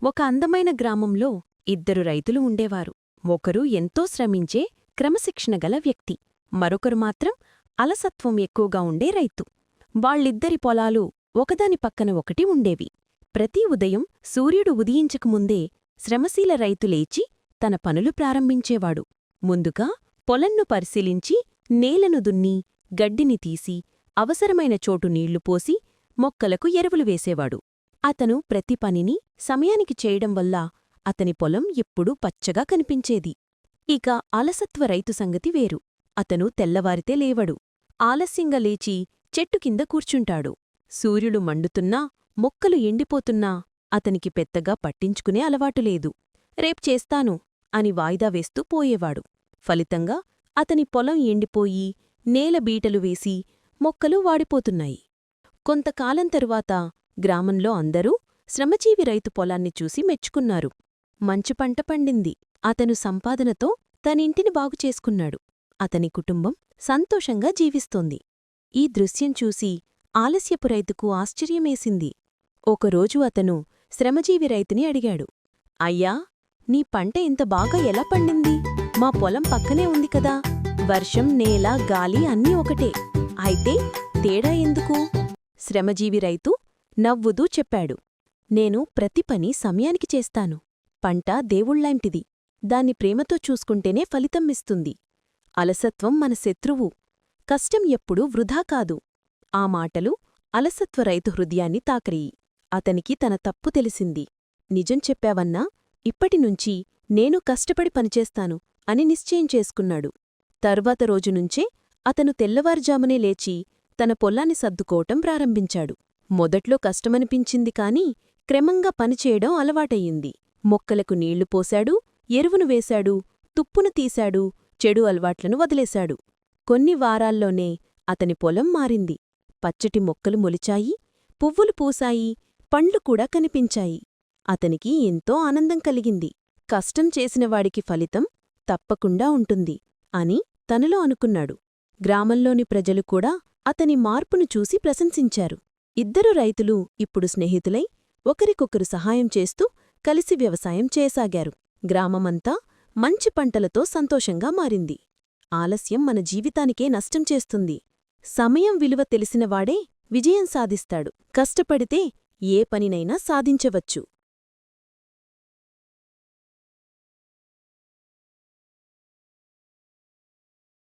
ఒక అందమైన గ్రామంలో ఇద్దరు రైతులు ఉండేవారు. ఒకరు ఎంతో శ్రమించే క్రమశిక్షణ గల వ్యక్తి, మరొకరు మాత్రం అలసత్వం ఎక్కువగా ఉండే రైతు. వాళ్ళిద్దరి పొలాలు ఒకదాని పక్కన ఒకటి ఉండేవి. ప్రతి ఉదయం సూర్యుడు ఉదయించకముందే శ్రమశీల రైతు లేచి తన పనులు ప్రారంభించేవాడు. ముందుగా పొలంను పరిశీలించి నేలను దున్ని, గడ్డిని తీసి, అవసరమైన చోటు నీళ్లు పోసి, మొక్కలకు ఎరువులు వేసేవాడు. అతను ప్రతి పనిని సమయానికి చేయడం వల్ల అతని పొలం ఎప్పుడూ పచ్చగా కనిపించేది. ఇక అలసత్వ రైతు సంగతి వేరు. అతను తెల్లవారితే లేవడు. ఆలస్యంగా లేచి చెట్టు కింద కూర్చుంటాడు. సూర్యుడు మండుతున్నా, మొక్కలు ఎండిపోతున్నా అతనికి పెద్దగా పట్టించుకునే అలవాటులేదు. రేపు చేస్తాను అని వాయిదా వేస్తూ పోయేవాడు. ఫలితంగా అతని పొలం ఎండిపోయి, నేల బీటలు వేసి, మొక్కలు వాడిపోతున్నాయి. కొంతకాలం తరువాత గ్రామంలో అందరూ శ్రమజీవి రైతు పొలాన్ని చూసి మెచ్చుకున్నారు. మంచి పంట పండింది. అతను సంపాదనతో తనింటిని బాగుచేసుకున్నాడు. అతని కుటుంబం సంతోషంగా జీవిస్తోంది. ఈ దృశ్యం చూసి ఆలస్యపు రైతుకు ఆశ్చర్యమేసింది. ఒకరోజు అతను శ్రమజీవి రైతుని అడిగాడు, అయ్యా, నీ పంట ఇంత బాగా ఎలా పండింది? మా పొలం పక్కనే ఉంది కదా. వర్షం, నేల, గాలి అన్నీ ఒకటే. అయితే తేడా ఎందుకు? శ్రమజీవి రైతు నవ్వుతూ చెప్పాడు, నేను ప్రతి పని సమయానికి చేస్తాను. పంట దేవుళ్లాంటిది. దాన్ని ప్రేమతో చూసుకుంటేనే ఫలితం ఇస్తుంది. అలసత్వం మన శత్రువు. కష్టం ఎప్పుడూ వృధా కాదు. ఆ మాటలు అలసత్వ రైతు హృదయాన్ని తాకరియి. అతనికి తన తప్పు తెలిసింది. నిజం చెప్పావన్నా, ఇప్పటినుంచి నేను కష్టపడి పనిచేస్తాను అని నిశ్చయం చేసుకున్నాడు. తర్వాత రోజునుంచే అతను తెల్లవారుజామునే లేచి తన పొలాన్ని సర్దుకోవటం ప్రారంభించాడు. మొదట్లో కష్టమనిపించింది కాని క్రమంగా పనిచేయడం అలవాటయ్యింది. మొక్కలకు నీళ్లు పోశాడు, ఎరువును వేశాడు, తుప్పును తీశాడు, చెడు అలవాట్లను వదిలేశాడు. కొన్ని వారాల్లోనే అతని పొలం మారింది. పచ్చటి మొక్కలు మొలిచాయి, పువ్వులు పూసాయి, పండ్లు కూడా కనిపించాయి. అతనికి ఎంతో ఆనందం కలిగింది. కష్టం చేసినవాడికి ఫలితం తప్పకుండా ఉంటుంది అని తనలో అనుకున్నాడు. గ్రామంలోని ప్రజలు కూడా అతని మార్పును చూసి ప్రశంసించారు. ఇద్దరు రైతులు ఇప్పుడు స్నేహితులై ఒకరికొకరు సహాయం చేస్తూ కలిసి వ్యవసాయం చేయసాగారు. గ్రామమంతా మంచి పంటలతో సంతోషంగా మారింది. ఆలస్యం మన జీవితానికే నష్టం చేస్తుంది. సమయం విలువ తెలిసినవాడే విజయం సాధిస్తాడు. కష్టపడితే ఏ పనినైనా సాధించవచ్చు.